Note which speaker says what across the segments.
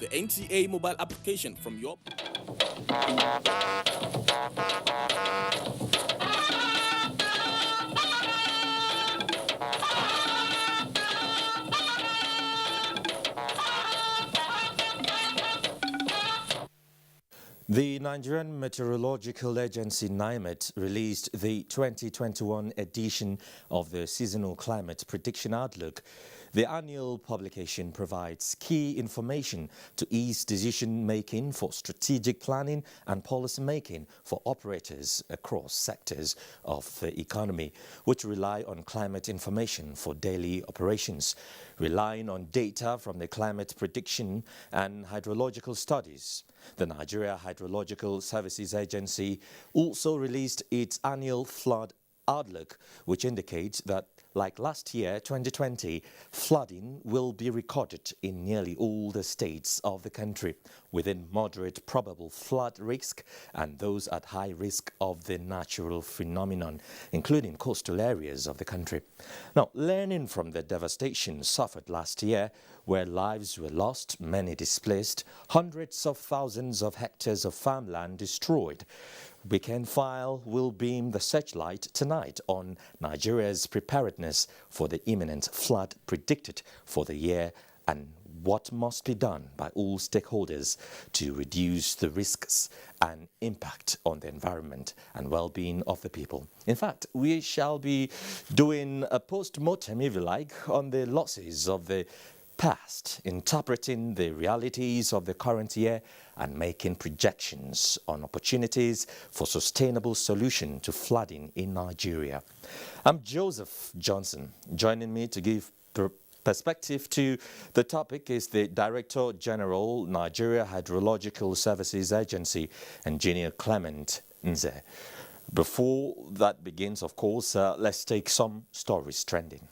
Speaker 1: the NTA mobile application from your...
Speaker 2: The Nigerian Meteorological Agency (NIMET) released the 2021 edition of the Seasonal Climate Prediction Outlook. The annual publication provides key information to ease decision-making for strategic planning and policy-making for operators across sectors of the economy, which rely on climate information for daily operations, relying on data from the climate prediction and hydrological studies. The Nigeria Hydrological Services Agency also released its annual flood outlook, which indicates that, like last year, 2020, flooding will be recorded in nearly all the states of the country, within moderate probable flood risk and those at high risk of the natural phenomenon, including coastal areas of the country. Now, learning from the devastation suffered last year, where lives were lost, many displaced, hundreds of thousands of hectares of farmland destroyed, Weekend File will beam the searchlight tonight on Nigeria's preparedness for the imminent flood predicted for the year and what must be done by all stakeholders to reduce the risks and impact on the environment and well-being of the people. In fact, we shall be doing a post-mortem, if you like, on the losses of the past, interpreting the realities of the current year and making projections on opportunities for sustainable solution to flooding in Nigeria. I'm Joseph Johnson. Joining me to give perspective to the topic is the Director General, Nigeria Hydrological Services Agency, Engineer Clement Nze. Before that begins, of course, let's take some stories trending.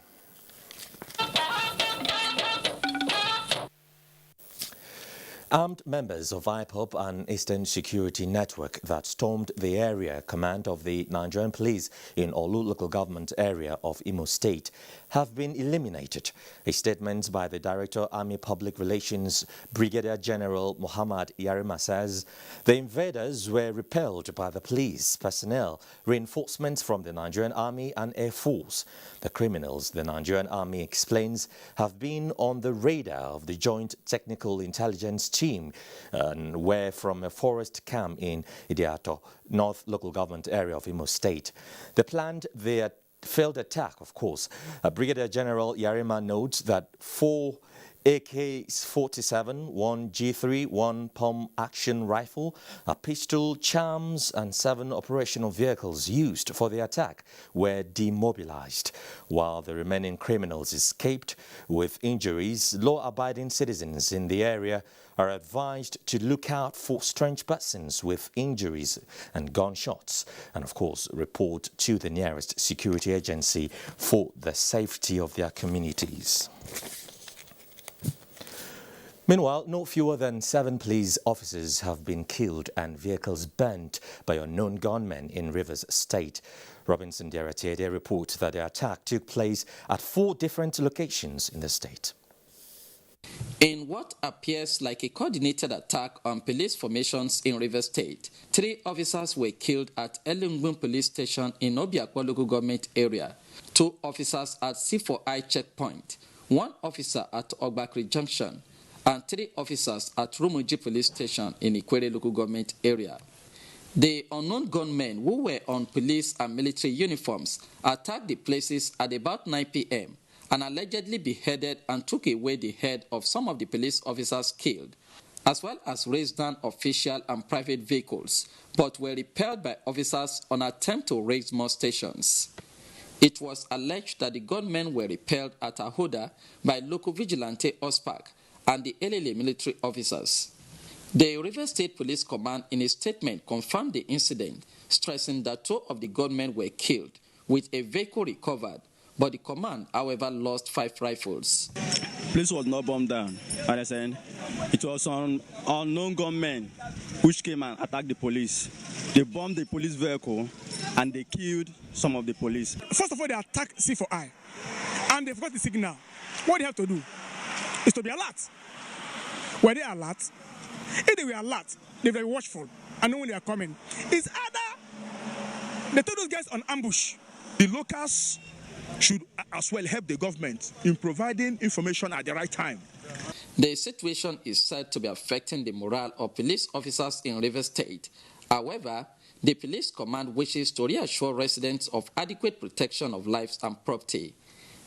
Speaker 2: Armed members of IPOB and Eastern Security Network that stormed the area command of the Nigerian police in Olu local government area of Imo State have been eliminated. A statement by the Director Army Public Relations Brigadier General Muhammad Yarima says the invaders were repelled by the police personnel, reinforcements from the Nigerian Army and Air Force. The criminals, the Nigerian Army explains, have been on the radar of the Joint Technical Intelligence Team and were from a forest camp in Idiato, North Local Government area of Imo State. They planned their failed attack, of course. Brigadier General Yarima notes that 4 AK-47, 1 G3, 1 pump action rifle, a pistol, charms and 7 operational vehicles used for the attack were demobilized, while the remaining criminals escaped with injuries. Law-abiding citizens in the area are advised to look out for strange persons with injuries and gunshots and, of course, report to the nearest security agency for the safety of their communities. Meanwhile, no fewer than 7 police officers have been killed and vehicles burnt by unknown gunmen in Rivers State. Robinson Deratiede reports that the attack took place at 4 different locations in the state.
Speaker 3: In what appears like a coordinated attack on police formations in Rivers State, 3 officers were killed at Elungbun Police Station in Obiakwa local government area, 2 officers at C4I checkpoint, 1 officer at Ogbakri Junction, and 3 officers at Rumuji Police Station in Ikwere local government area. The unknown gunmen who were on police and military uniforms attacked the places at about 9 p.m. and allegedly beheaded and took away the head of some of the police officers killed, as well as razed down official and private vehicles, but were repelled by officers on attempt to raise more stations. It was alleged that the gunmen were repelled at Ahoda by local vigilante Ospak and the Elele military officers. The Rivers State Police Command in a statement confirmed the incident, stressing that 2 of the gunmen were killed, with a vehicle recovered, but the command, however, lost 5 rifles.
Speaker 4: The place was not bombed down, understand? It was some unknown gunmen which came and attacked the police. They bombed the police vehicle and they killed some of the police.
Speaker 5: First of all, they attacked C4I and they've got the signal. What they have to do is to be alert. Were they alert? If they were alert, they were watchful and know when they are coming. It's either they told those guys on ambush.
Speaker 6: The locals should as well help the government in providing information at the right time.
Speaker 3: The situation is said to be affecting the morale of police officers in Rivers State. However, the police command wishes to reassure residents of adequate protection of lives and property.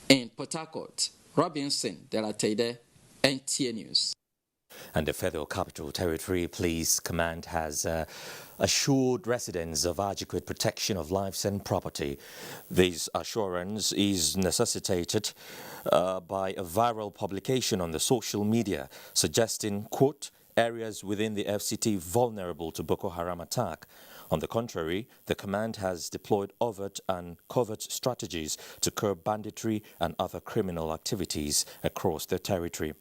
Speaker 3: In Port Harcourt, Robinson Delatede, NTA News.
Speaker 2: And the Federal Capital Territory Police Command has assured residents of adequate protection of lives and property. This assurance is necessitated by a viral publication on the social media suggesting, quote, areas within the FCT vulnerable to Boko Haram attack. On the contrary, the command has deployed overt and covert strategies to curb banditry and other criminal activities across the territory.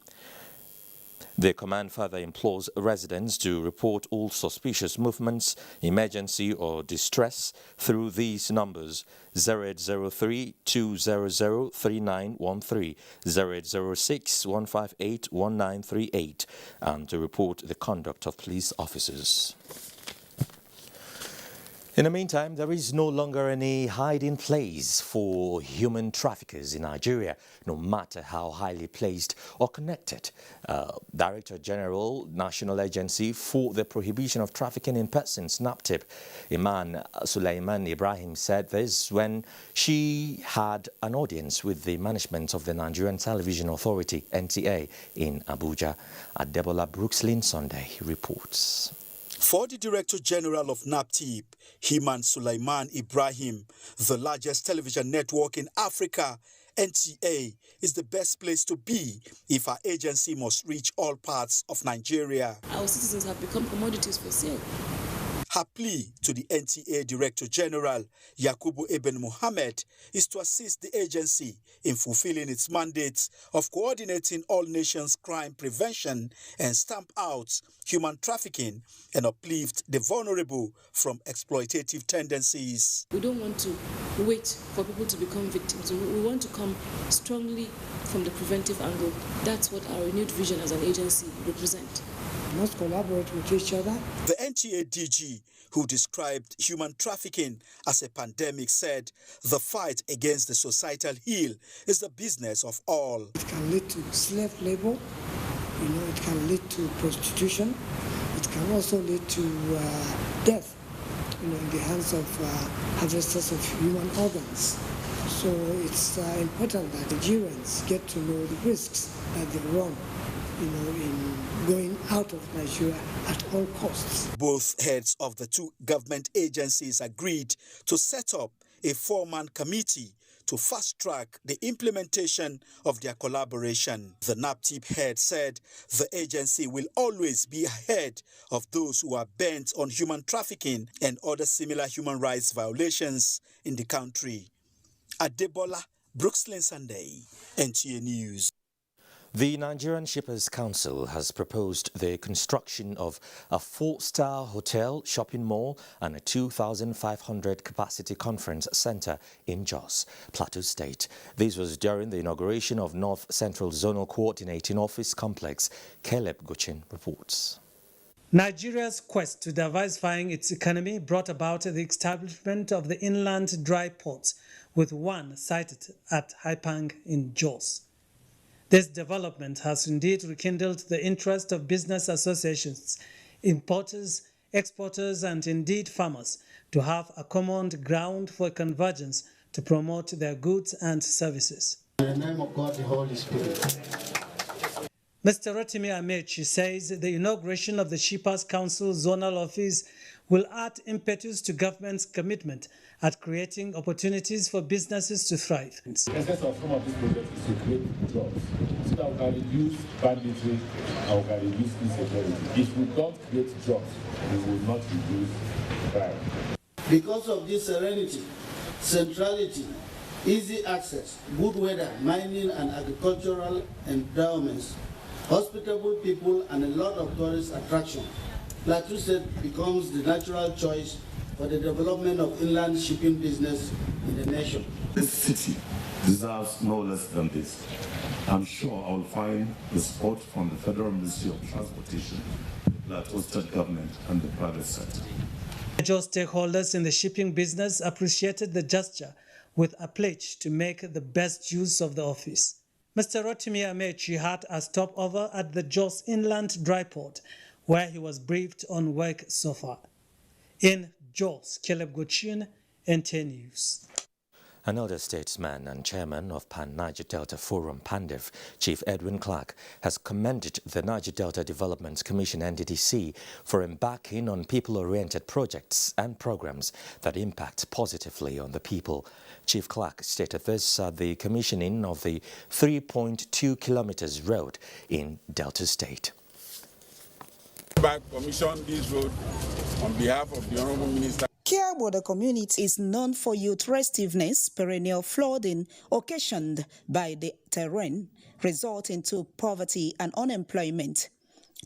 Speaker 2: The command further implores residents to report all suspicious movements, emergency or distress through these numbers: 0803 200 3913, 0806 158 1938, and to report the conduct of police officers. In the meantime, there is no longer any hiding place for human traffickers in Nigeria, no matter how highly placed or connected. Director General, National Agency for the Prohibition of Trafficking in Persons, NAPTIP, Iman Sulaiman Ibrahim, said this when she had an audience with the management of the Nigerian Television Authority, NTA, in Abuja. Adebola Brookslyn Sunday reports.
Speaker 7: For the Director General of NAPTIP, Iman Sulaiman Ibrahim, the largest television network in Africa, NTA, is the best place to be if our agency must reach all parts of Nigeria.
Speaker 8: Our citizens have become commodities for sale.
Speaker 7: Her plea to the NTA Director General, Yakubu Eben Mohammed, is to assist the agency in fulfilling its mandates of coordinating all nations' crime prevention and stamp out human trafficking and uplift the vulnerable from exploitative tendencies.
Speaker 8: We don't want to wait for people to become victims. We want to come strongly from the preventive angle. That's what our renewed vision as an agency represents.
Speaker 9: We must collaborate with each other.
Speaker 7: The NTA DG, who described human trafficking as a pandemic, said the fight against the societal ill is the business of all.
Speaker 9: It can lead to slave labor, it can lead to prostitution, it can also lead to death, in the hands of harvesters of human organs. So it's important that Nigerians get to know the risks that they run, in going out of Nigeria at all costs.
Speaker 7: Both heads of the two government agencies agreed to set up a four-man committee to fast-track the implementation of their collaboration. The NAPTIP head said the agency will always be ahead of those who are bent on human trafficking and other similar human rights violations in the country. Adebola Brookslyn Sunday, NTA News.
Speaker 2: The Nigerian Shippers Council has proposed the construction of a 4-star hotel, shopping mall and a 2,500 capacity conference center in Jos, Plateau State. This was during the inauguration of North Central Zonal Coordinating Office Complex. Caleb Gochin reports.
Speaker 10: Nigeria's quest to diversifying its economy brought about the establishment of the inland dry ports, with one sited at Haipang in Jos. This development has indeed rekindled the interest of business associations, importers, exporters, and indeed farmers to have a common ground for convergence to promote their goods and services.
Speaker 11: In the name of God, the Holy Spirit.
Speaker 10: Mr. Rotimi Amechi says the inauguration of the Shippers Council Zonal Office will add impetus to government's commitment at creating opportunities for businesses to thrive.
Speaker 12: The essence of some of these projects is to create jobs so that we can reduce banditry and we can reduce insecurity. If we don't create jobs, we will not reduce crime.
Speaker 11: Because of this serenity, centrality, easy access, good weather, mining and agricultural endowments, hospitable people, and a lot of tourist attraction, Plateau State becomes the natural choice for the development of inland shipping business in the nation.
Speaker 13: This city deserves no less than this.
Speaker 12: I'm sure I'll find the support from the Federal Ministry of Transportation, the Plateau State Government, and the private sector.
Speaker 10: Major stakeholders in the shipping business appreciated the gesture with a pledge to make the best use of the office. Mr. Rotimi Amechi had a stopover at the Jos Inland Dry Port, where he was briefed on work so far. In Jos, Caleb Gochin, NTA News.
Speaker 2: Another statesman and chairman of Pan-Niger Delta Forum, PANDEF, Chief Edwin Clark, has commended the Niger Delta Development Commission (NDDC) for embarking on people-oriented projects and programs that impact positively on the people. Chief Clark stated this at the commissioning of the 3.2 kilometers road in Delta State.
Speaker 13: I commissioned this road on behalf of the Honorable Minister.
Speaker 14: Kiaboda community is known for youth restiveness, perennial flooding occasioned by the terrain, resulting to poverty and unemployment.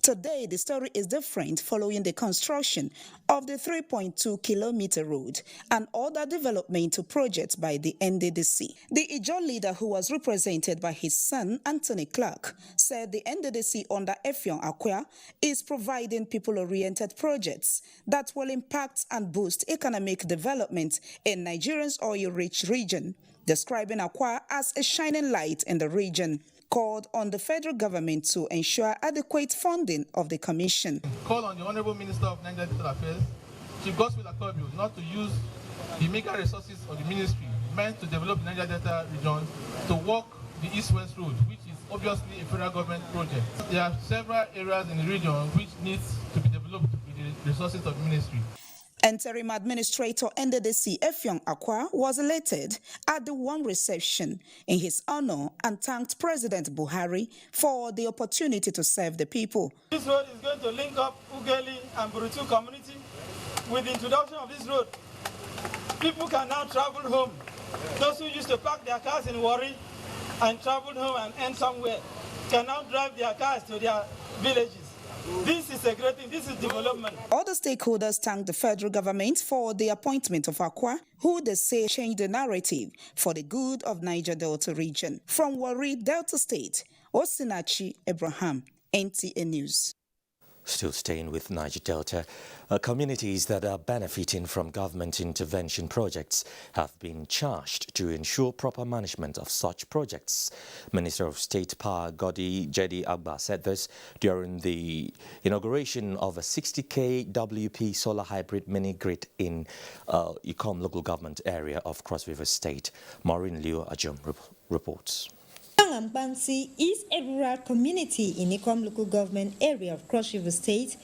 Speaker 14: Today, the story is different following the construction of the 3.2-kilometer road and other developmental projects by the NDDC. The Ijaw leader, who was represented by his son, Anthony Clark, said the NDDC under Effiong Akwa is providing people-oriented projects that will impact and boost economic development in Nigeria's oil-rich region, describing Akwa as a shining light in the region. Called on the federal government to ensure adequate funding of the commission.
Speaker 15: Call on the Honorable Minister of Nigerian Digital Affairs, Chief Gospel Akobio, not to use the mega resources of the ministry meant to develop the Niger Delta region to walk the East-West Road, which is obviously a federal government project. There are several areas in the region which needs to be developed with the resources of the ministry.
Speaker 14: Interim Administrator NDDC Effiong Akwa was elated at the warm reception in his honor and thanked President Buhari for the opportunity to serve the people.
Speaker 16: This road is going to link up Ugeli and Burutu community. With the introduction of this road, people can now travel home. Those who used to park their cars in Warri and travel home and end somewhere can now drive their cars to their villages. This is a great thing. This is development.
Speaker 14: Other stakeholders thanked the federal government for the appointment of Akwa, who they say changed the narrative for the good of Niger Delta region. From Warri, Delta State, Osinachi Abraham, NTA News.
Speaker 2: Still staying with Niger Delta, communities that are benefiting from government intervention projects have been charged to ensure proper management of such projects. Minister of State Power Godi Jedi Agba said this during the inauguration of a 60 kW solar hybrid mini-grid in Ikom local government area of Cross River State. Maureen Liu Ajum reports.
Speaker 17: Bansi is a rural community in Ikom local government area of Cross River State,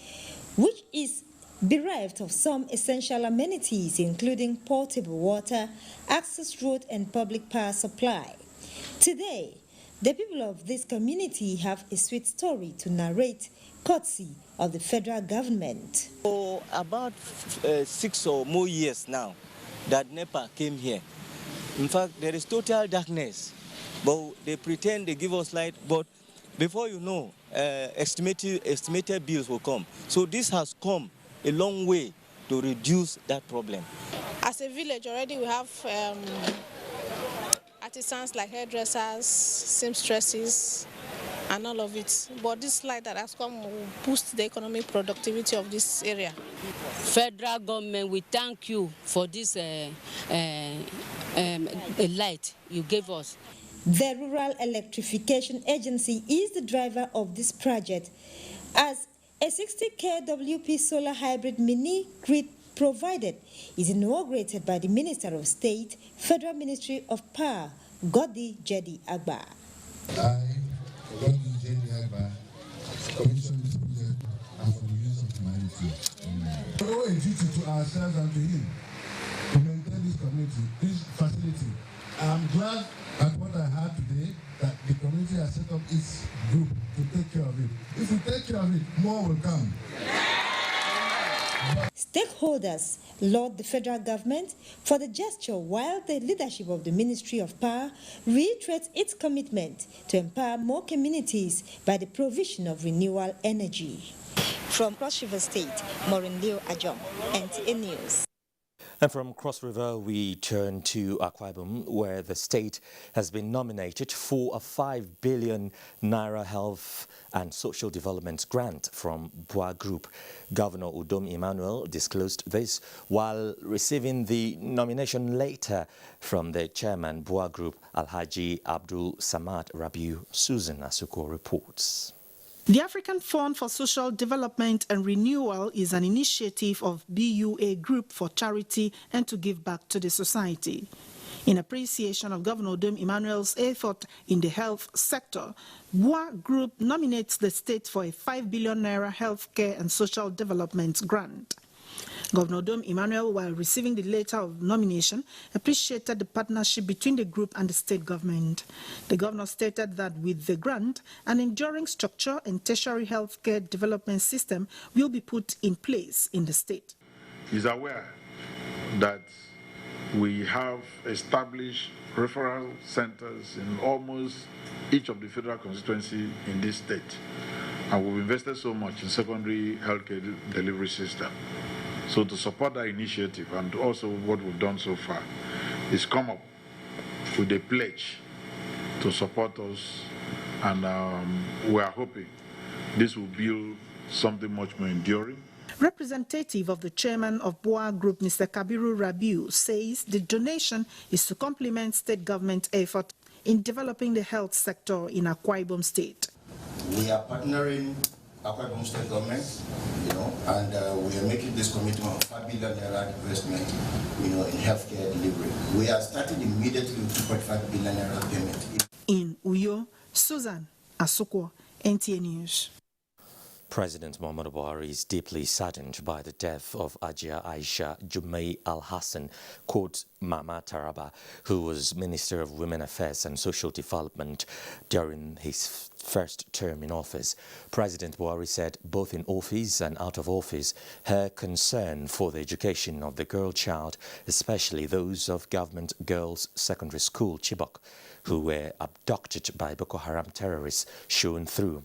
Speaker 17: which is bereft of some essential amenities, including portable water, access road, and public power supply. Today, the people of this community have a sweet story to narrate, courtesy of the federal government.
Speaker 18: For about 6 or more years now that NEPA came here. In fact, there is total darkness. But they pretend they give us light, but before you know, estimated bills will come. So this has come a long way to reduce that problem.
Speaker 19: As a village already we have artisans like hairdressers, seamstresses, and all of it. But this light that has come will boost the economic productivity of this area.
Speaker 20: Federal government, we thank you for this light you gave us.
Speaker 17: The Rural Electrification Agency is the driver of this project, as a 60 kW solar hybrid mini-grid provided is inaugurated by the Minister of State, Federal Ministry of Power, Godi Jedi Agba.
Speaker 21: I, Godi Jedi Agba, commissioned this project and for the use of humanity. We owe a duty to ourselves and to him to maintain this community, this facility. I'm glad at what I heard today, that the community has set up its group to take care of it. If we take care of it, more will come.
Speaker 17: Stakeholders laud the federal government for the gesture, while the leadership of the Ministry of Power reiterates its commitment to empower more communities by the provision of renewable energy. From Cross River State, Maureen Liu Ajom, NTA News.
Speaker 2: And from Cross River, we turn to Akwa Ibom, where the state has been nominated for a 5 billion naira health and social development grant from BUA Group. Governor Udom Emmanuel disclosed this while receiving the nomination letter from the chairman BUA Group, Alhaji Abdul Samad Rabiu. Susan Asuko reports.
Speaker 1: The African Fund for Social Development and Renewal is an initiative of BUA Group for charity and to give back to the society. In appreciation of Governor Udom Emmanuel's effort in the health sector, BUA Group nominates the state for a 5 billion naira healthcare and social development grant. Governor Udom Emmanuel, while receiving the letter of nomination, appreciated the partnership between the group and the state government. The governor stated that with the grant, an enduring structure and tertiary healthcare development system will be put in place in the state.
Speaker 22: He is aware that we have established referral centers in almost each of the federal constituencies in this state, and we've invested so much in secondary healthcare delivery system. So to support that initiative and also what we've done so far is come up with a pledge to support us, and we are hoping this will build something much more enduring.
Speaker 1: Representative of the chairman of BUA Group, Mr. Kabiru Rabiu, says the donation is to complement state government effort in developing the health sector in Akwa Ibom State.
Speaker 23: We are partnering Akwa Ibom State government, and we are making this commitment of 5 billion naira investment, in healthcare delivery. We are starting immediately with 2.5 billion naira payment.
Speaker 1: In Uyo, Susan Asuko, NTA News.
Speaker 2: President Muhammadu Buhari is deeply saddened by the death of Ajia Aisha Jumai Al-Hassan, quote Mama Taraba, who was Minister of Women Affairs and Social Development during his first term in office. President Buhari said both in office and out of office, her concern for the education of the girl child, especially those of Government Girls Secondary School, Chibok, who were abducted by Boko Haram terrorists, shone through.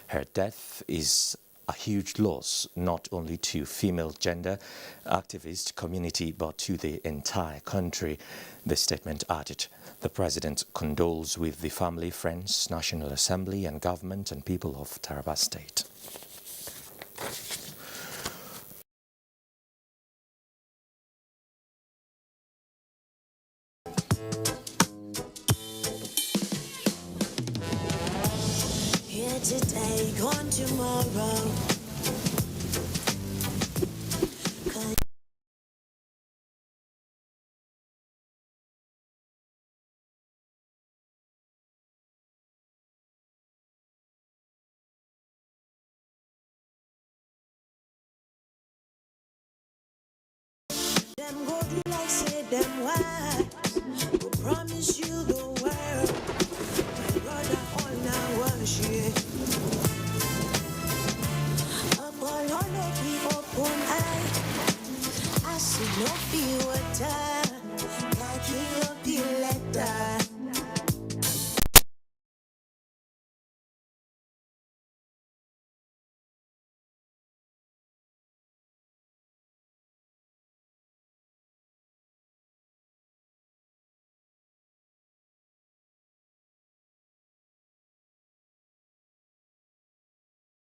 Speaker 2: Her death is a huge loss, not only to female gender activist community, but to the entire country, the statement added. The president condoles with the family, friends, National Assembly and government and people of Taraba State.
Speaker 24: Today, gone tomorrow. Them go do like say them why. Go promise you the world. My brother all now worship.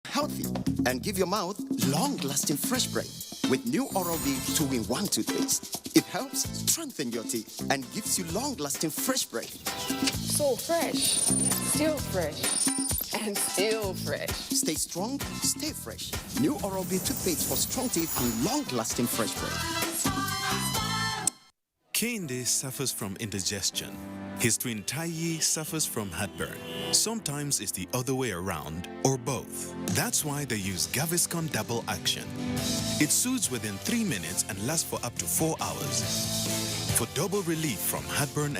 Speaker 25: Healthy and give your mouth long-lasting fresh breath with new Oral-B 2-in-1 toothpaste. It helps strengthen your teeth and gives you long-lasting fresh breath.
Speaker 26: So fresh, still fresh, and still fresh.
Speaker 25: Stay strong, stay fresh. New Oral-B toothpaste for strong teeth and long-lasting fresh breath.
Speaker 27: Kehinde suffers from indigestion. His twin Taiyi suffers from heartburn. Sometimes it's the other way around, or both. That's why they use Gaviscon Double Action. It soothes within 3 minutes and lasts for up to 4 hours. For double relief from heartburn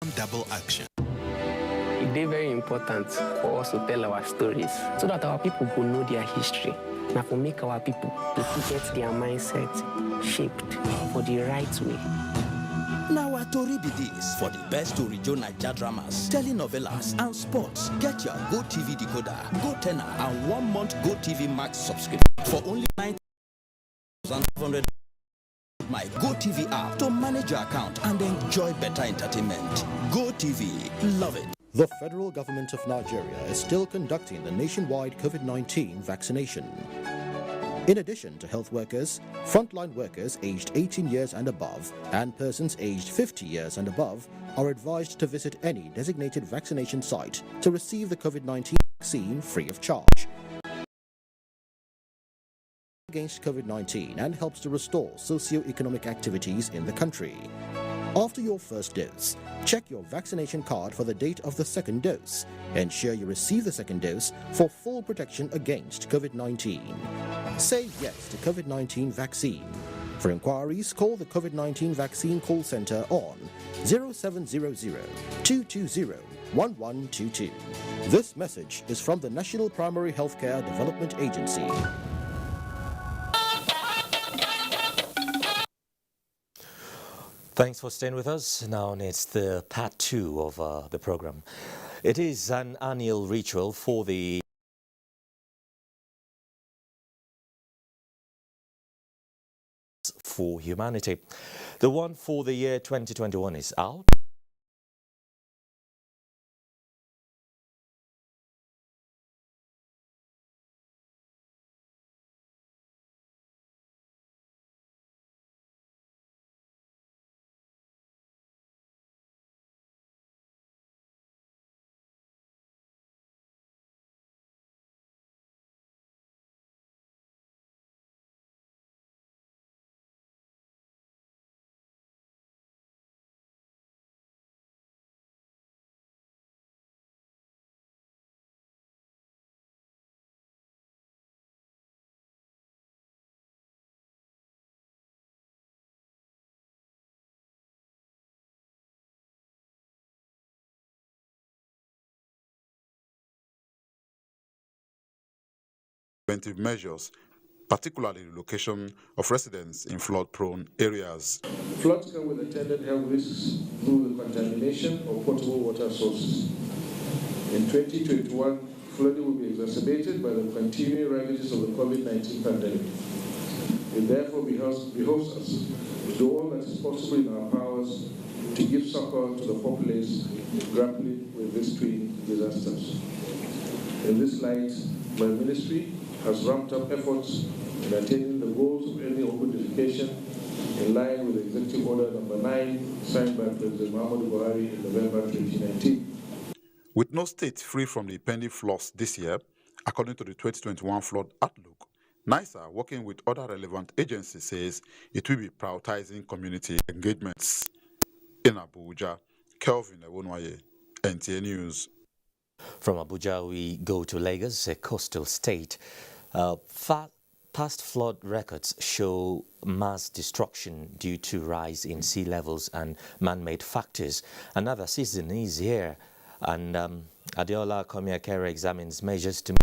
Speaker 27: and Double Action.
Speaker 28: It is very important for us to tell our stories so that our people will know their history. Now, for make our people to get their mindset shaped for the right way.
Speaker 29: Now, what Tori be this for the best original Niger dramas, telenovelas, and sports? Get your Go TV decoder, Go Tenor, and 1 month Go TV Max subscription for only 9,500. My GoTV app to manage your account and enjoy better entertainment. GoTV, love it.
Speaker 3: The federal government of Nigeria is still conducting the nationwide COVID-19 vaccination. In addition to health workers, frontline workers aged 18 years and above and persons aged 50 years and above are advised to visit any designated vaccination site to receive the COVID-19 vaccine free of charge. Against COVID-19 and helps to restore socio-economic activities in the country. After your first dose, check your vaccination card for the date of the second dose. Ensure you receive the second dose for full protection against COVID-19. Say yes to COVID-19 vaccine. For inquiries, call the COVID-19 Vaccine Call Center on 0700-220-1122. This message is from the National Primary Healthcare Development Agency.
Speaker 2: Thanks for staying with us. Now it's the part 2 of the program. It is an annual ritual for the for humanity. The one for the year 2021 is out.
Speaker 22: Preventive measures, particularly the location of residents in flood-prone areas.
Speaker 21: Floods come with attendant health risks through the contamination of potable water sources. In 2021, flooding will be exacerbated by the continuing ravages of the COVID-19 pandemic. It therefore behoves us to do all that is possible in our powers to give succor to the populace grappling with these twin disasters. In this light, my ministry has ramped up efforts in attaining the goals of early open education in line with Executive Order Number 9 signed by President Muhammadu Buhari in November 2019.
Speaker 22: With no state free from the pending floods this year, according to the 2021 flood outlook, NISA, working with other relevant agencies, says it will be prioritizing community engagements. In Abuja, Kelvin Ewonwaye, NTA News.
Speaker 2: From Abuja, we go to Lagos, a coastal state. Past flood records show mass destruction due to rise in sea levels and man-made factors. Another season is here, and Adeola Komiakere examines measures to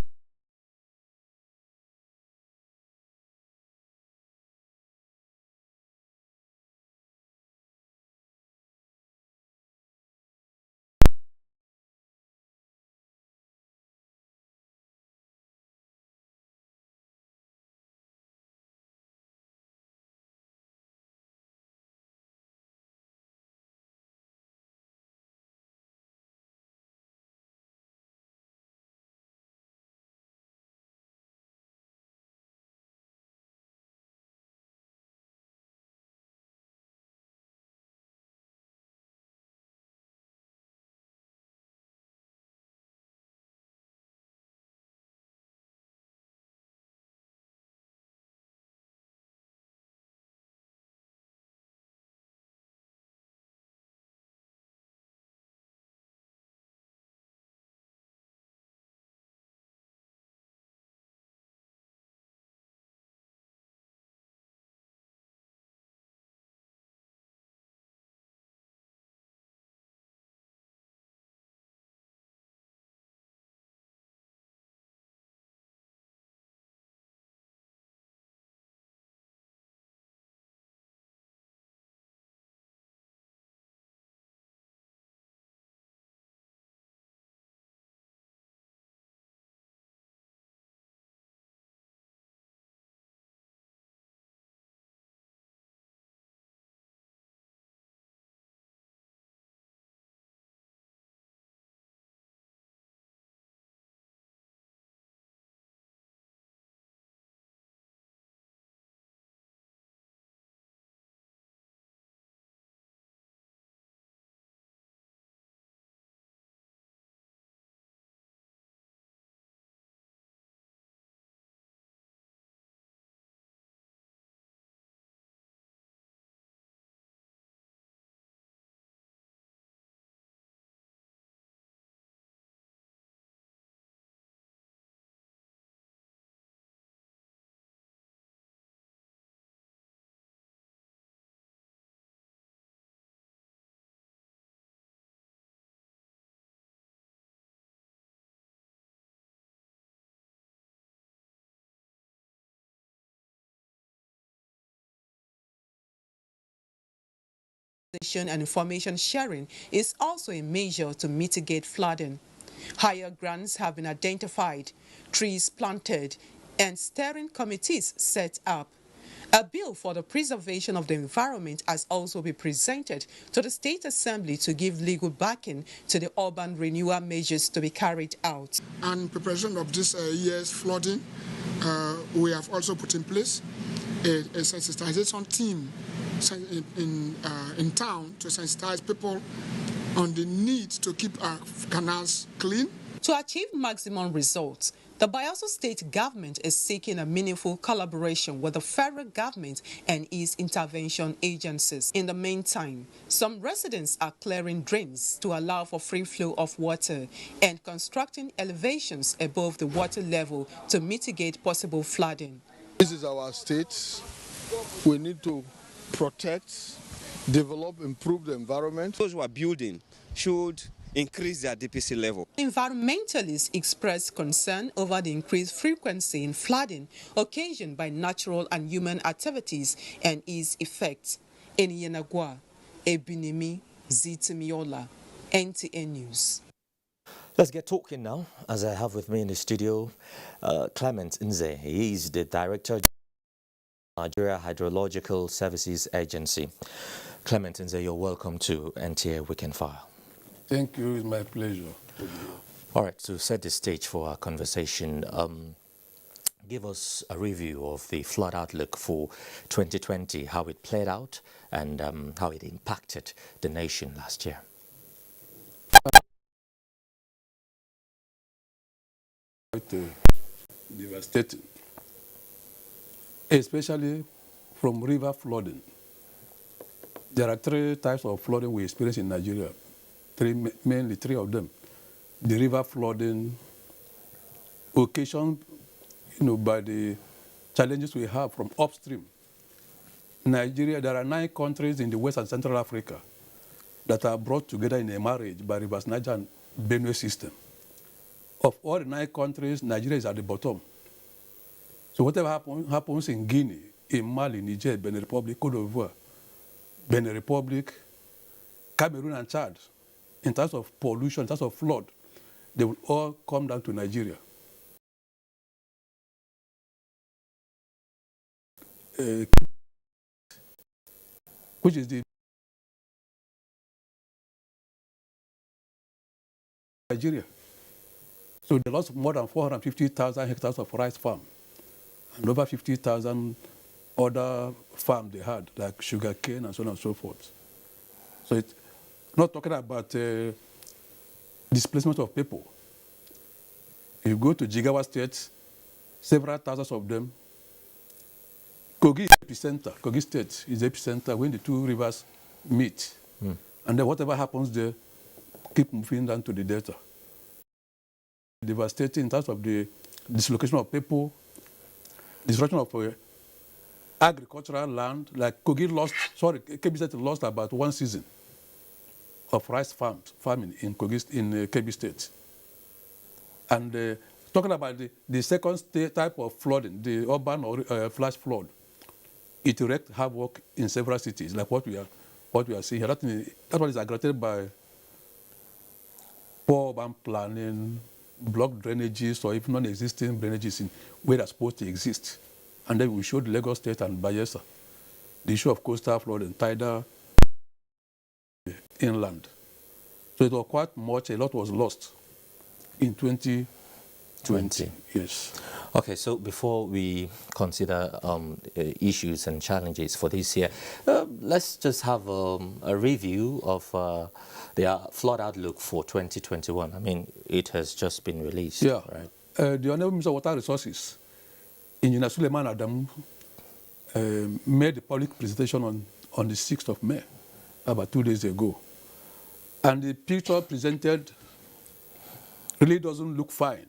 Speaker 4: and information sharing is also a measure to mitigate flooding. Higher grants have been identified, trees planted, and steering committees set up. A bill for the preservation of the environment has also been presented to the State Assembly to give legal backing to the urban renewal measures to be carried out.
Speaker 5: And in preparation of this year's flooding, we have also put in place a sensitization team in town to sensitize people on the need to keep our canals clean.
Speaker 4: To achieve maximum results, the Bayelsa State government is seeking a meaningful collaboration with the federal government and its intervention agencies. In the meantime, some residents are clearing drains to allow for free flow of water and constructing elevations above the water level to mitigate possible flooding.
Speaker 21: This is our state. We need to protect, develop, improve the environment.
Speaker 6: Those who are building should increase their DPC level.
Speaker 4: Environmentalists express concern over the increased frequency in flooding occasioned by natural and human activities and its effects. In Yenagua, Ebinimi Zitimiola, NTA News.
Speaker 2: Let's get talking now, as I have with me in the studio Clement Nze. He is the Director of Nigeria Hydrological Services Agency. Clement Nze, you're welcome to NTA Weekend File.
Speaker 21: Thank you, it's my pleasure.
Speaker 2: All right, to set the stage for our conversation, give us a review of the flood outlook for 2020, how it played out and how it impacted the nation last year.
Speaker 21: Quite devastating, especially from river flooding. There are three types of flooding we experience in Nigeria. Mainly three of them. The river flooding, occasioned by the challenges we have from upstream. Nigeria, there are 9 countries in the West and Central Africa that are brought together in a marriage by Rivers Niger and Benue system. Of all the 9 countries, Nigeria is at the bottom. So whatever happens in Guinea, in Mali, Niger, Benin Republic, Cote d'Ivoire, Benin Republic, Cameroon and Chad, in terms of pollution, in terms of flood, they will all come down to Nigeria. Which is the Nigeria. So they lost more than 450,000 hectares of rice farm and over 50,000 other farms they had, like sugarcane and so on and so forth. So it's not talking about displacement of people. If you go to Jigawa State, several thousands of them. Kogi is epicenter. Kogi State is the epicenter when the two rivers meet. And then whatever happens there, keep moving down to the delta. Devastating in terms of the dislocation of people, destruction of agricultural land. Like Kebbi State lost about 1 season of rice farming in Kebbi State. And talking about the second type of flooding, the urban or flash flood, it wreaked havoc in several cities, like what we are seeing here. That one is aggravated by poor urban planning, blocked drainages, or even non-existing drainages in where they're supposed to exist. And then we showed Lagos State and Bayelsa the issue of coastal flood and tidal inland. So it was quite much. A lot was lost in 2020. Yes.
Speaker 2: Okay, so before we consider issues and challenges for this year, let's just have a review of the flood outlook for 2021. I mean, it has just been released.
Speaker 21: Yeah.
Speaker 2: Right?
Speaker 21: The Honorable Minister of Water Resources, Engineer Suleiman Adam, made the public presentation on the 6th of May, about 2 days ago. And the picture presented really doesn't look fine,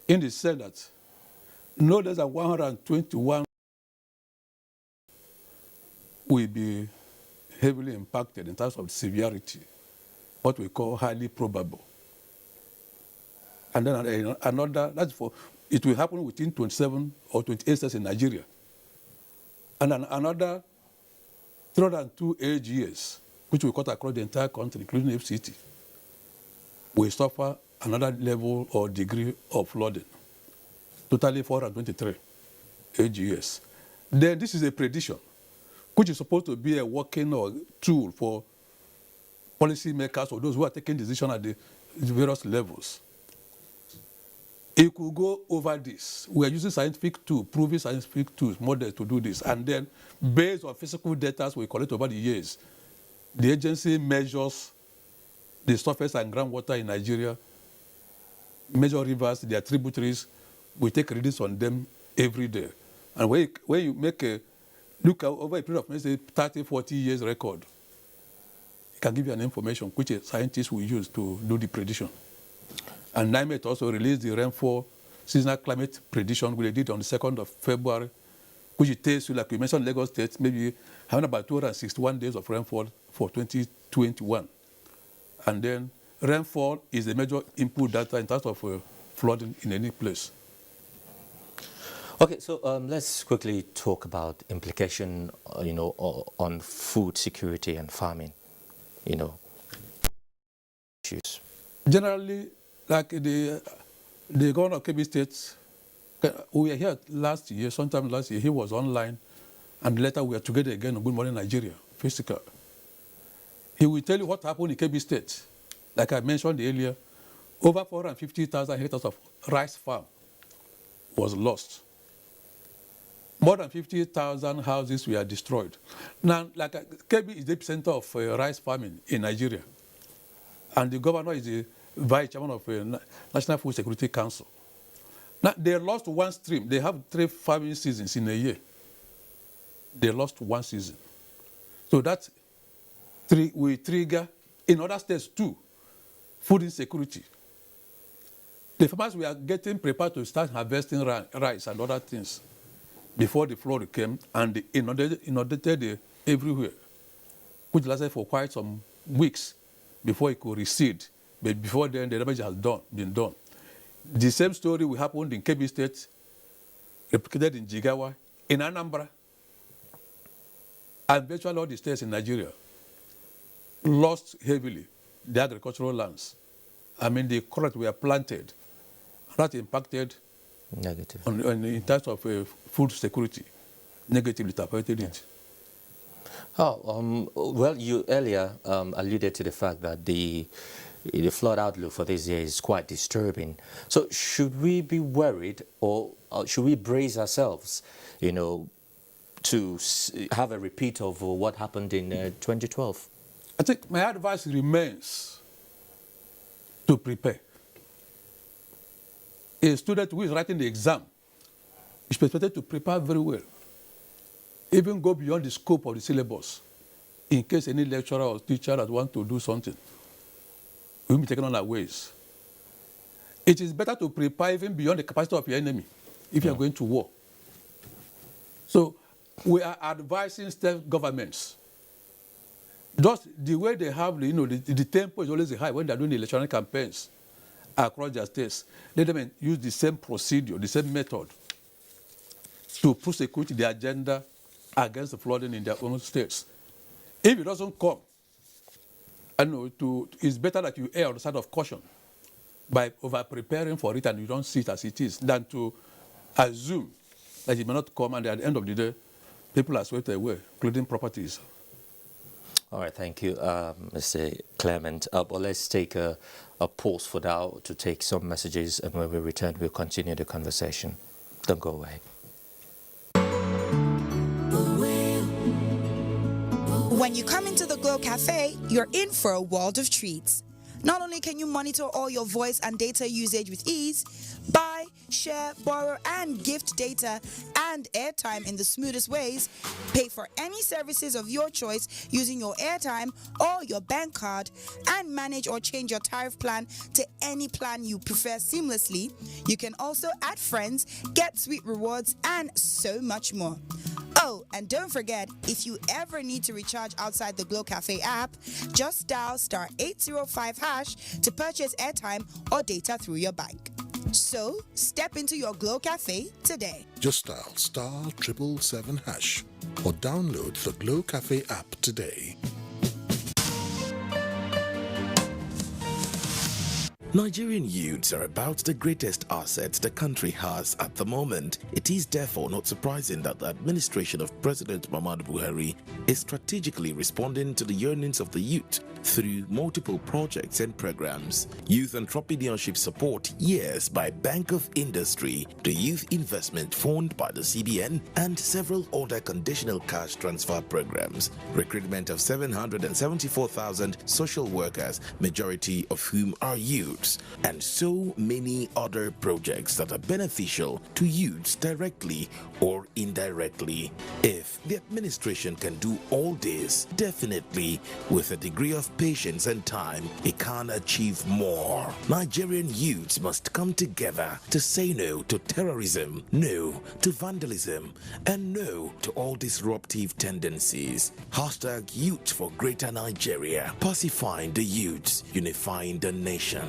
Speaker 21: in the sense that no less than 121 will be heavily impacted in terms of severity, what we call highly probable. And then another, it will happen within 27 or 28 states in Nigeria. And then another 302 AGS, which we cut across the entire country, including FCT, we suffer another level or degree of flooding. Totally 423 AGS. Then this is a prediction, which is supposed to be a working or tool for policymakers or those who are taking decisions at the various levels. It could go over this. We are using scientific tools, proven scientific tools, models to do this. And then, based on physical data we collect over the years, the agency measures the surface and groundwater in Nigeria, measure rivers, their tributaries. We take readings on them every day. And when you make a look over a period of, let's say, 30, 40 years record, it can give you an information which scientists will use to do the prediction. And NIMET also released the rainfall seasonal climate prediction, which they did on the 2nd of February, which it tells you, like you mentioned, Lagos State, maybe having about 261 days of rainfall for 2021. And then rainfall is a major input data in terms of flooding in any place.
Speaker 2: Okay, so let's quickly talk about implication, on food security and farming, issues.
Speaker 21: Generally, like the governor of Kebbi State, we were here sometime last year, he was online, and later we were together again on Good Morning Nigeria, physical. He will tell you what happened in Kebbi State. Like I mentioned earlier, over 450,000 hectares of rice farm was lost. More than 50,000 houses were destroyed. Now, like Kebbi is the epicenter of rice farming in Nigeria, and the governor is the vice chairman of the National Food Security Council. Now, they lost one stream. They have 3 farming seasons in a year. They lost one season. So that will trigger, in other states too, food insecurity. The farmers were getting prepared to start harvesting rice and other things before the flood came, and they inundated everywhere, which lasted for quite some weeks before it could recede. But before then, the damage has been done. The same story will happen in Kebbi State, replicated in Jigawa, in Anambra, and virtually all the states in Nigeria lost heavily the agricultural lands. I mean, the crops were planted. That impacted in terms of food security, negatively affected it.
Speaker 2: Well, you earlier alluded to the fact that the flood outlook for this year is quite disturbing. So should we be worried, or should we brace ourselves, to have a repeat of what happened in 2012?
Speaker 21: I think my advice remains to prepare. A student who is writing the exam is expected to prepare very well, even go beyond the scope of the syllabus, in case any lecturer or teacher that wants to do something will be taken on our ways. It is better to prepare even beyond the capacity of your enemy if you are going to war. So we are advising state governments. Just the way they have, the tempo is always high when they are doing the electoral campaigns across their states. Let them use the same procedure, the same method to prosecute the agenda against the flooding in their own states. If it doesn't come, it's better that you err on the side of caution by over-preparing for it and you don't see it as it is, than to assume that it may not come, and at the end of the day, people are swept away, including properties.
Speaker 2: All right, thank you, Mr. Clement. But let's take a pause for now to take some messages, and when we return, we'll continue the conversation. Don't go away.
Speaker 7: When you come into the Glow Cafe, you're in for a world of treats. Not only can you monitor all your voice and data usage with ease, buy, share, borrow, and gift data and airtime in the smoothest ways, pay for any services of your choice using your airtime or your bank card, and manage or change your tariff plan to any plan you prefer seamlessly. You can also add friends, get sweet rewards, and so much more. Oh, and don't forget, if you ever need to recharge outside the Glow Cafe app, just dial *805# to purchase airtime or data through your bank. So, step into your Glow Cafe today.
Speaker 21: Just dial *777# or download the Glow Cafe app today.
Speaker 8: Nigerian youths are about the greatest asset the country has at the moment. It is therefore not surprising that the administration of President Muhammadu Buhari is strategically responding to the yearnings of the youth through multiple projects and programs. Youth Entrepreneurship Support Years by Bank of Industry, the Youth Investment Fund by the CBN, and several other conditional cash transfer programs. Recruitment of 774,000 social workers, majority of whom are youths, and so many other projects that are beneficial to youths directly or indirectly. If the administration can do all this, definitely with a degree of patience and time, it can achieve more. Nigerian youths must come together to say no to terrorism, no to vandalism, and no to all disruptive tendencies. Hashtag Youth for Greater Nigeria. Pacifying the youths, unifying the nation.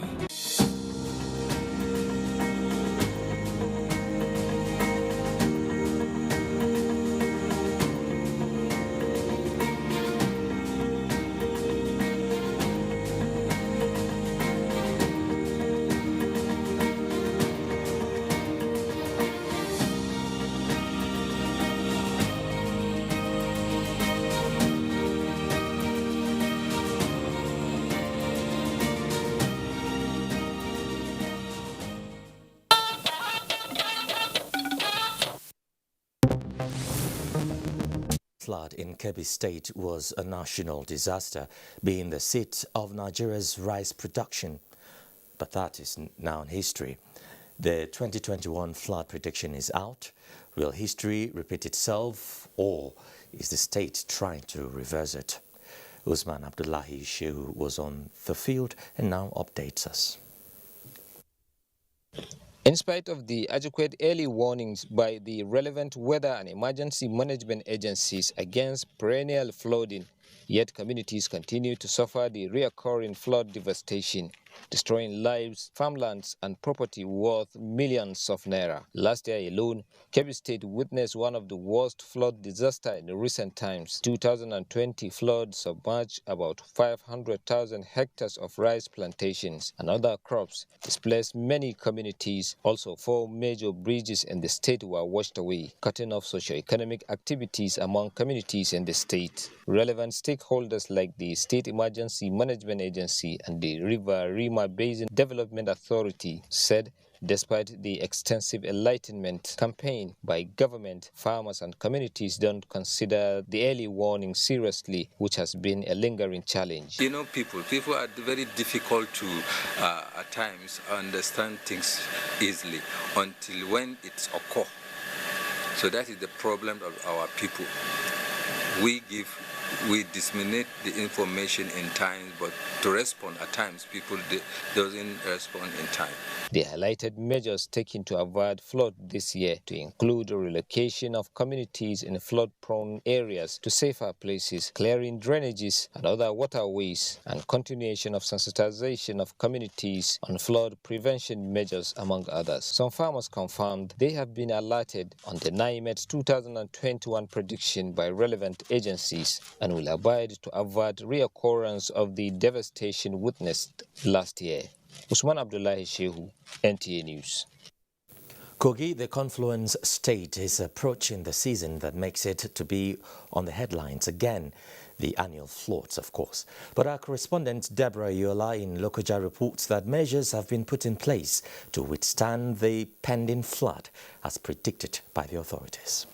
Speaker 2: Flood in Kebbi State was a national disaster, being the seat of Nigeria's rice production. But that is now in history. The 2021 flood prediction is out. Will history repeat itself, or is the state trying to reverse it? Usman Abdullahi Shehu was on the field and now updates us.
Speaker 9: In spite of the adequate early warnings by the relevant weather and emergency management agencies against perennial flooding, yet communities continue to suffer the reoccurring flood devastation, destroying lives, farmlands, and property worth millions of naira. Last year alone, Kebbi State witnessed one of the worst flood disasters in recent times. 2020 flood submerged about 500,000 hectares of rice plantations and other crops, displaced many communities. Also, 4 major bridges in the state were washed away, cutting off socio-economic activities among communities in the state. Relevant stakeholders like the State Emergency Management Agency and the River Rima Basin Development Authority said despite the extensive enlightenment campaign by government, farmers and communities don't consider the early warning seriously, which has been a lingering challenge.
Speaker 10: You know, people are very difficult to at times understand things easily until when it's occur. So that is the problem of our people. We disseminate the information in time, but to respond at times, people doesn't respond in time.
Speaker 9: They highlighted measures taken to avoid flood this year to include the relocation of communities in flood-prone areas to safer places, clearing drainages and other waterways, and continuation of sensitization of communities on flood prevention measures, among others. Some farmers confirmed they have been alerted on the NIMET 2021 prediction by relevant agencies and will abide to avoid reoccurrence of the devastation witnessed last year. Usman Abdullahi Shehu, NTA News.
Speaker 2: Kogi, the confluence state, is approaching the season that makes it to be on the headlines again. The annual floods, of course. But our correspondent Deborah Yola in Lokoja reports that measures have been put in place to withstand the pending flood, as predicted by the authorities.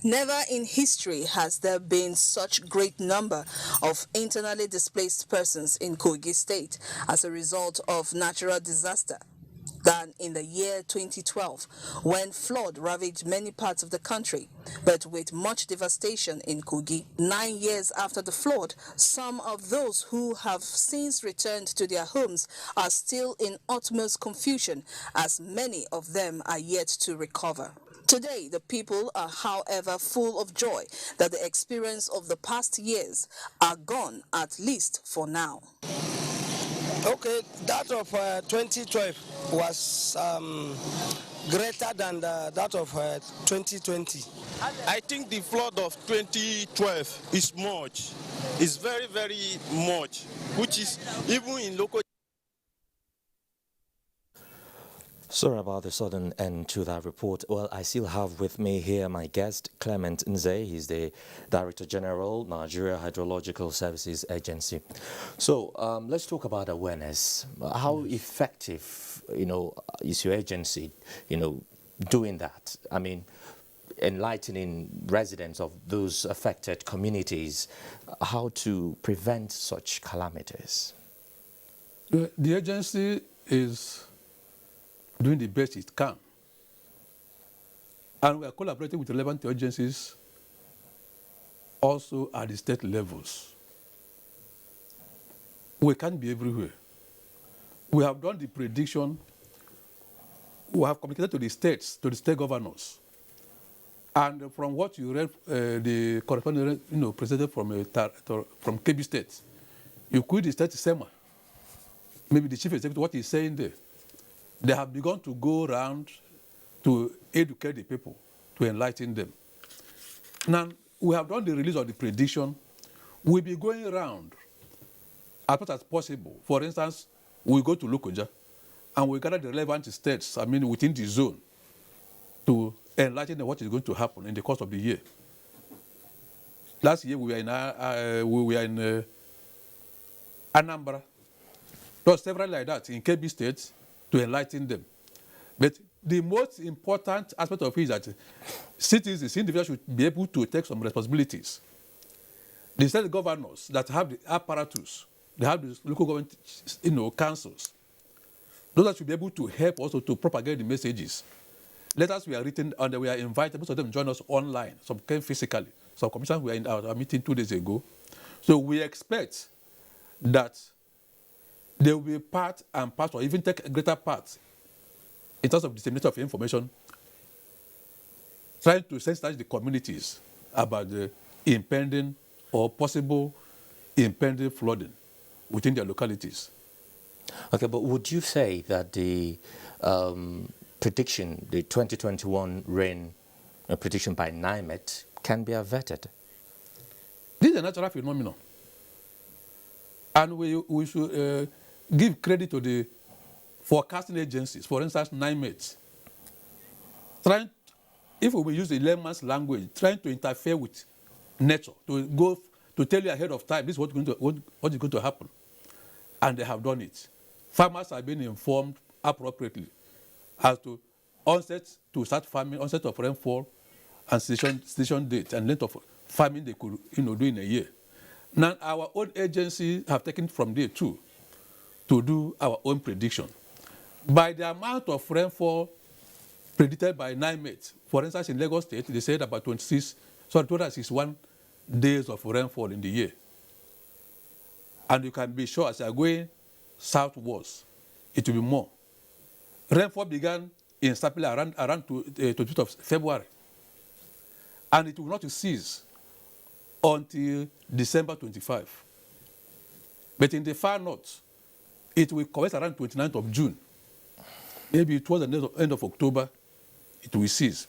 Speaker 11: Never in history has there been such great number of internally displaced persons in Kogi State as a result of natural disaster than in the year 2012, when flood ravaged many parts of the country, but with much devastation in Kogi. 9 years after the flood, some of those who have since returned to their homes are still in utmost confusion, as many of them are yet to recover. Today, the people are, however, full of joy that the experience of the past years are gone, at least for now.
Speaker 12: Okay, that of 2012 was greater than that of 2020.
Speaker 13: I think the flood of 2012 is much. It's very, very much, which is even in local.
Speaker 2: Sorry about the sudden end to that report. Well, I still have with me here my guest, Clement Nze. He's the Director General, Nigeria Hydrological Services Agency. So let's talk about awareness. How effective, is your agency, doing that? I mean, enlightening residents of those affected communities how to prevent such calamities.
Speaker 14: The agency is doing the best it can. And we are collaborating with relevant agencies also at the state levels. We can't be everywhere. We have done the prediction. We have communicated to the states, to the state governors. And from what you read, the correspondent presented from KB State, you could the state SEMA, maybe the chief executive, what he's saying there. They have begun to go around to educate the people, to enlighten them. Now, we have done the release of the prediction. We'll be going around as much as possible. For instance, we go to Lokoja and we gather the relevant states, within the zone, to enlighten them what is going to happen in the course of the year. Last year, we were in Anambra. There were several like that in KB State, to enlighten them. But the most important aspect of it is that citizens, individuals should be able to take some responsibilities. The state governors that have the apparatus, they have the local government councils, those that should be able to help also to propagate the messages. Letters were written and we are invited, most of them join us online, some came physically. Some commissioners were in our meeting 2 days ago. So we expect that they will be part and parcel, or even take a greater part in terms of dissemination of information, trying to sensitize the communities about the impending or possible impending flooding within their localities.
Speaker 2: Okay, but would you say that the prediction, the 2021 rain prediction by NIMET, can be averted?
Speaker 14: This is a natural phenomenon. And we should give credit to the forecasting agencies, for instance, NIMET, if we use the layman's language, trying to interfere with nature, to tell you ahead of time, this is what is going to happen. And they have done it. Farmers have been informed appropriately as to onset to start farming, onset of rainfall, and station date, and length of farming they could do in a year. Now, our own agency have taken from there too to do our own prediction. By the amount of rainfall predicted by NIMET, for instance, in Lagos State, they said about 261 days of rainfall in the year. And you can be sure as you are going southwards, it will be more. Rainfall began in Sapele around 25th of February. And it will not cease until December 25. But in the far north, it will commence around 29th of June. Maybe towards the end of October, it will cease.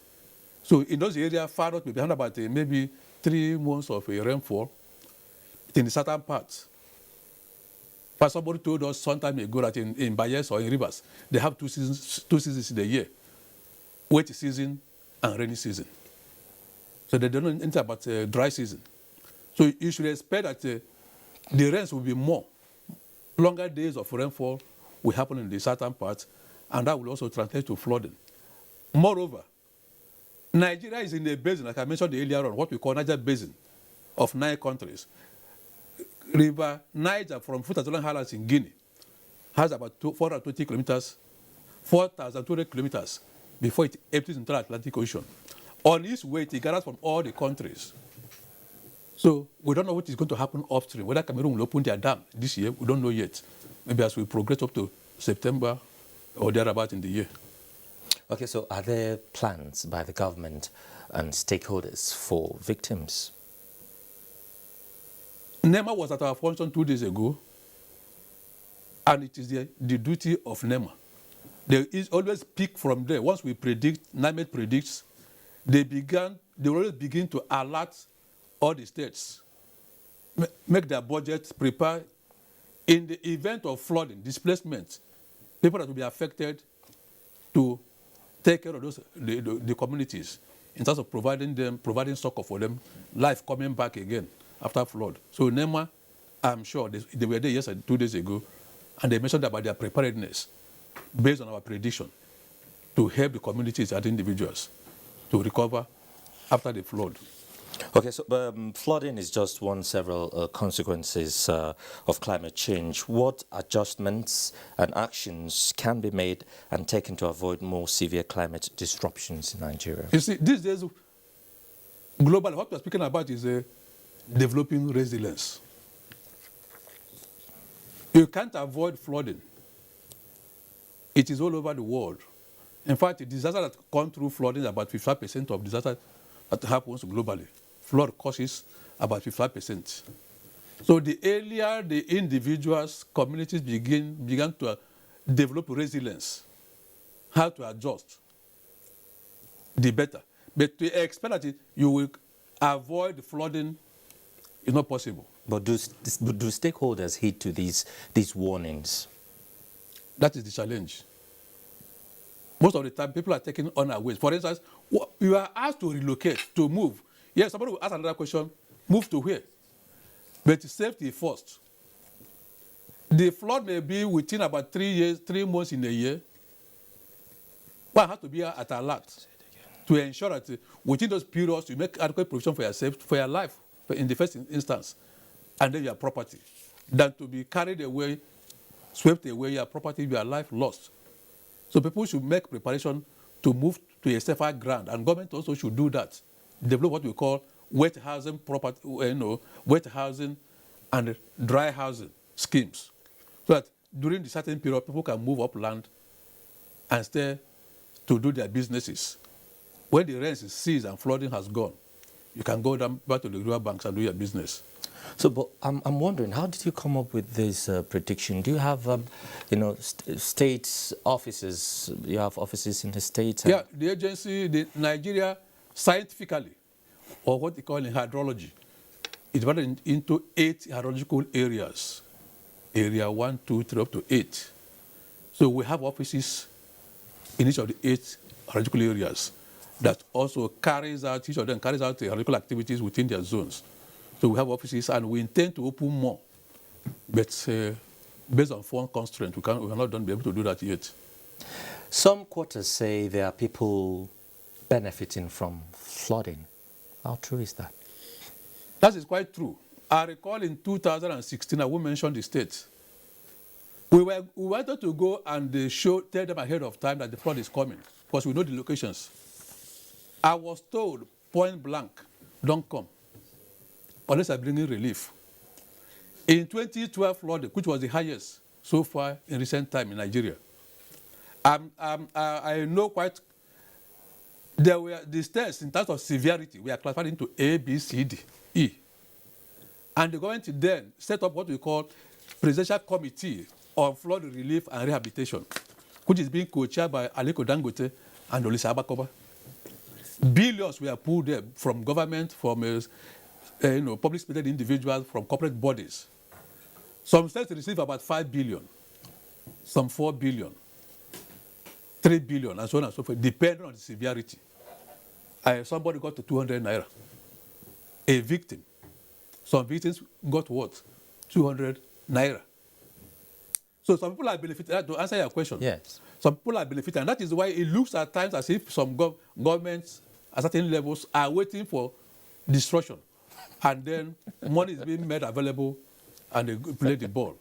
Speaker 14: So in those areas, far north, maybe about maybe 3 months of rainfall in the southern parts. But somebody told us some time ago that in Bayelsa or in rivers, they have two seasons in the year, wet season and rainy season. So they don't know anything about dry season. So you should expect that the rains will be more. Longer days of rainfall will happen in the southern parts, and that will also translate to flooding. Moreover, Nigeria is in a basin, like I mentioned earlier on, what we call Niger Basin of 9 countries. River Niger from Futa Highlands in Guinea has about 420 kilometers, 4,200 kilometers before it empties into the Atlantic Ocean. On its way, it gathers from all the countries. So we don't know what is going to happen upstream. Whether Cameroon will open their dam this year, we don't know yet. Maybe as we progress up to September or thereabout in the year.
Speaker 2: Okay, so are there plans by the government and stakeholders for victims?
Speaker 14: NEMA was at our function 2 days ago. And it is the duty of NEMA. They is always pick from there. Once we predict, NIMET predicts, they always begin to alert all the states, make their budgets, prepare in the event of flooding, displacement, people that will be affected, to take care of those the communities in terms of providing succor for them, life coming back again after flood. So NEMA, I'm sure they were there yesterday, 2 days ago, and they mentioned about their preparedness based on our prediction to help the communities and individuals to recover after the flood.
Speaker 2: Okay, so flooding is just one several consequences of climate change. What adjustments and actions can be made and taken to avoid more severe climate disruptions in Nigeria?
Speaker 14: You see, these days, globally, what we're speaking about is developing resilience. You can't avoid flooding. It is all over the world. In fact, the disaster that come through flooding is about 55% of disaster that happens globally. Flood causes about 55%. So the earlier the individuals, communities began to develop resilience, how to adjust, the better. But to expect that you will avoid flooding is not possible.
Speaker 2: But do stakeholders heed to these warnings?
Speaker 14: That is the challenge. Most of the time, people are taking unawares. For instance, you are asked to relocate, to move. Yes, somebody will ask another question, move to where? But safety first. The flood may be within about 3 months in a year. One has to be at alert to ensure that within those periods you make adequate provision for yourself, for your life, in the first instance, and then your property, than to be carried away, swept away, your property, your life lost. So people should make preparation to move to a safer ground, and government also should do that. Develop what we call wet housing property, wet housing and dry housing schemes, so that during the certain period people can move upland and stay to do their businesses. When the rain is ceased and flooding has gone, you can go down back to the river banks and do your business.
Speaker 2: So, but I'm wondering, how did you come up with this prediction? Do you have, state offices? You have offices in the states?
Speaker 14: Yeah, the agency, the Nigeria, scientifically, or what they call in hydrology, is divided into 8 hydrological areas. Area 1, 2, 3, up to 8. So we have offices in each of the 8 hydrological areas that also carries out, each of them carries out the hydrological activities within their zones. So we have offices, and we intend to open more. But based on foreign constraints, we are not done be able to do that yet.
Speaker 2: Some quarters say there are people benefiting from flooding. How true is that?
Speaker 14: That is quite true. I recall in 2016, I will mention the states. We wanted to go and tell them ahead of time that the flood is coming, because we know the locations. I was told, point blank, don't come, unless I bring in relief. In 2012 flood, which was the highest so far in recent time in Nigeria, I know quite, there were the states in terms of severity, we are classified into A, B, C, D, E. And the government then set up what we call Presidential Committee on Flood Relief and Rehabilitation, which is being co-chaired by Aliko Dangote and Olisa Abakoba. Billions were pulled there from government, from public spirited individuals, from corporate bodies. Some states receive about 5 billion, some 4 billion, 3 billion, and so on and so forth, depending on the severity. Somebody got to 200 naira. A victim. Some victims got what? 200 naira. So some people are benefiting. To answer your question,
Speaker 2: yes.
Speaker 14: Some people are benefiting, and that is why it looks at times as if some governments at certain levels are waiting for destruction, and then money is being made available, and they play the ball.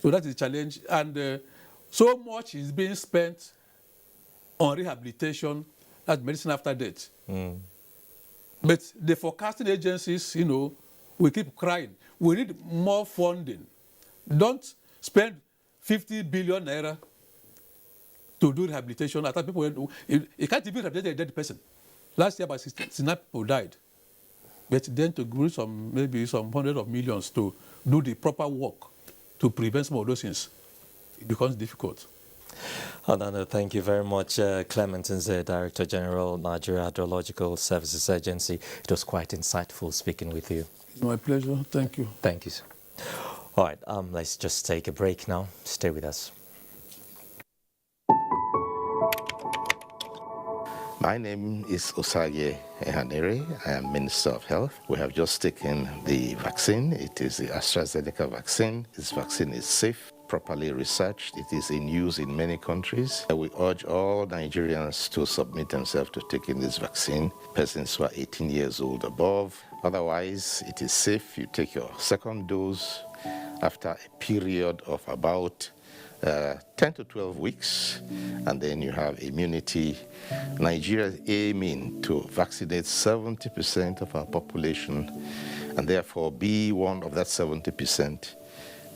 Speaker 14: So that is the challenge, and so much is being spent on rehabilitation, that's medicine after death. But the forecasting agencies, we keep crying. We need more funding. Don't spend 50 billion naira to do rehabilitation. I thought people, you can't even rehabilitate a dead person. Last year, about 69 people died. But then to give maybe some hundreds of millions to do the proper work to prevent some of those things. it becomes difficult.
Speaker 2: Oh, no, thank you very much, Clement Nze, Director General, Nigeria Hydrological Services Agency. It was quite insightful speaking with you.
Speaker 14: It's my pleasure. Thank you.
Speaker 2: Thank you, sir. All right, let's just take a break now. Stay with us.
Speaker 1: My name is Osage Ehanere. I am Minister of Health. We have just taken the vaccine. It is the AstraZeneca vaccine. This vaccine is safe, properly researched. It is in use in many countries. We urge all Nigerians to submit themselves to taking this vaccine, persons who are 18 years old above. Otherwise, it is safe. You take your second dose after a period of about 10 to 12 weeks, and then you have immunity. Nigeria is aiming to vaccinate 70% of our population, and therefore be one of that 70%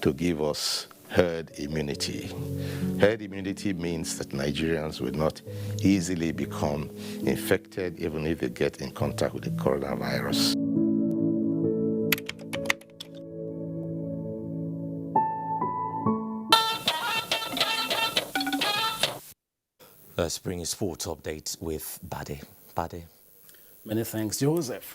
Speaker 1: to give us herd immunity. Herd immunity means that Nigerians will not easily become infected even if they get in contact with the coronavirus.
Speaker 2: Let's bring a sports update with Bade. Bade.
Speaker 15: Many thanks, Joseph.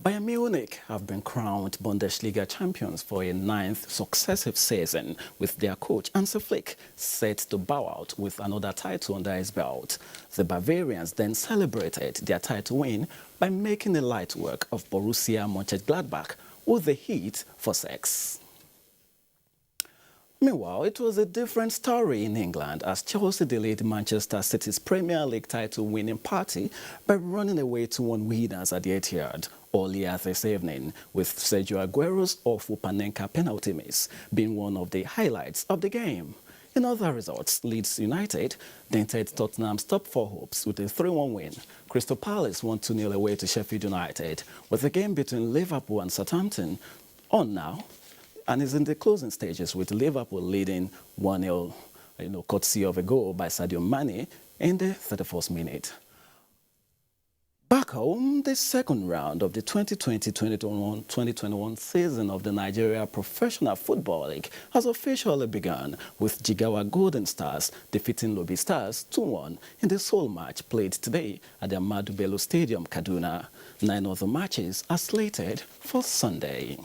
Speaker 15: Bayern Munich have been crowned Bundesliga champions for a 9th successive season, with their coach Hansi Flick set to bow out with another title under his belt. The Bavarians then celebrated their title win by making a light work of Borussia Mönchengladbach with the heat for 6. Meanwhile, it was a different story in England as Chelsea delayed Manchester City's Premier League title winning party by running away 2-1 winners at the Etihad earlier this evening, with Sergio Aguero's awful Panenka penalty miss being one of the highlights of the game. In other results, Leeds United dented Tottenham's top 4 hopes with a 3-1 win. Crystal Palace won 2-0 away to Sheffield United, with the game between Liverpool and Southampton on now, and is in the closing stages, with Liverpool leading 1-0, courtesy of a goal by Sadio Mane in the 31st minute. Back home, the second round of the 2020-2021 season of the Nigeria Professional Football League has officially begun, with Jigawa Golden Stars defeating Lobi Stars 2-1 in the sole match played today at the Ahmadu Bello Stadium, Kaduna. 9 other matches are slated for Sunday.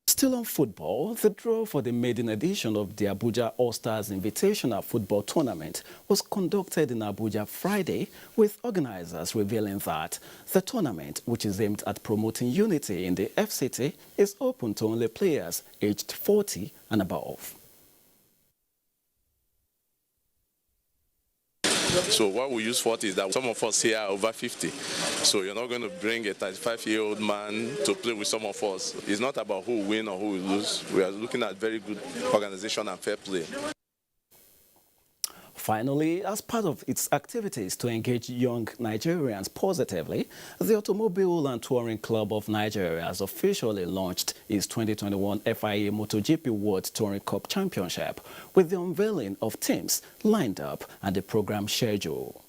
Speaker 15: Still on football, the draw for the maiden edition of the Abuja All-Stars Invitational Football Tournament was conducted in Abuja Friday, with organizers revealing that the tournament, which is aimed at promoting unity in the FCT, is open to only players aged 40 and above.
Speaker 16: So what we use for it is that some of us here are over 50. So you're not going to bring a 35-year-old man to play with some of us. It's not about who win or who lose. We are looking at very good organization and fair play.
Speaker 15: Finally, as part of its activities to engage young Nigerians positively, the Automobile and Touring Club of Nigeria has officially launched its 2021 FIA MotoGP World Touring Cup Championship, with the unveiling of teams lined up and the program schedule.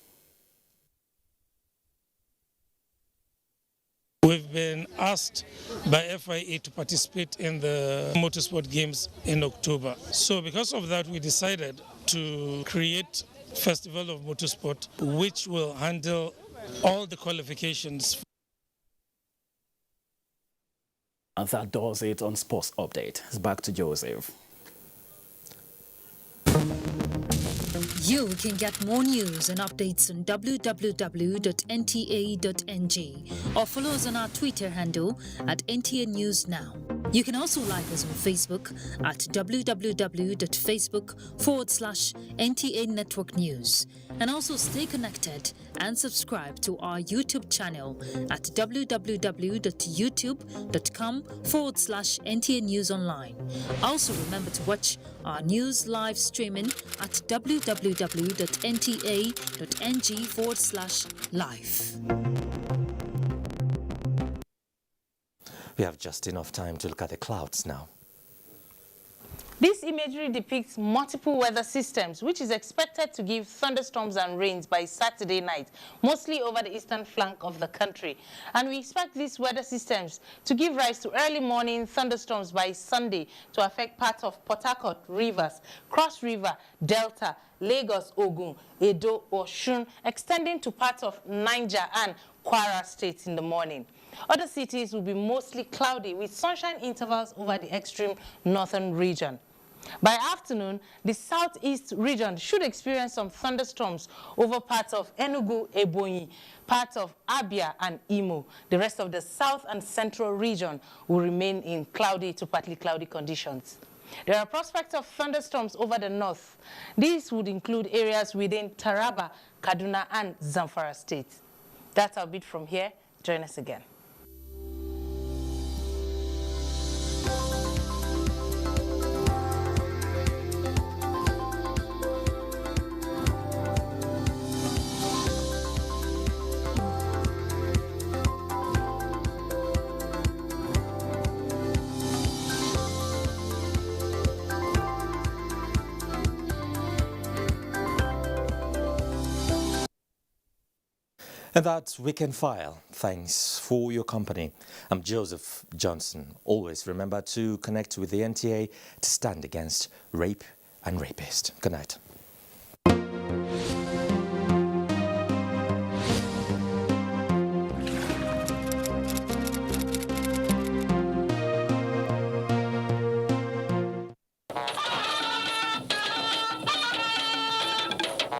Speaker 17: We've been asked by FIA to participate in the Motorsport Games in October. So because of that, we decided to create Festival of Motorsport, which will handle all the qualifications.
Speaker 15: And that does it on Sports Update. It's back to Joseph.
Speaker 18: You can get more news and updates on www.nta.ng or follow us on our Twitter handle at NTA News Now. You can also like us on Facebook at www.facebook.com/NTA Network News, and also stay connected and subscribe to our YouTube channel at www.youtube.com/NTA News Online. Also remember to watch our news live streaming at www.nta.ng/live.
Speaker 2: We have just enough time to look at the clouds now.
Speaker 19: This imagery depicts multiple weather systems, which is expected to give thunderstorms and rains by Saturday night, mostly over the eastern flank of the country. And we expect these weather systems to give rise to early morning thunderstorms by Sunday to affect parts of Port Harcourt, Rivers, Cross River, Delta, Lagos, Ogun, Edo, Osun, extending to parts of Niger and Kwara states in the morning. Other cities will be mostly cloudy with sunshine intervals over the extreme northern region. By afternoon, the southeast region should experience some thunderstorms over parts of Enugu, Ebonyi, parts of Abia and Imo. The rest of the south and central region will remain in cloudy to partly cloudy conditions. There are prospects of thunderstorms over the north. These would include areas within Taraba, Kaduna and Zamfara states. That's our bit from here. Join us again.
Speaker 2: And that's Weekend File. Thanks for your company. I'm Joseph Johnson. Always remember to connect with the NTA to stand against rape and rapists. Good night.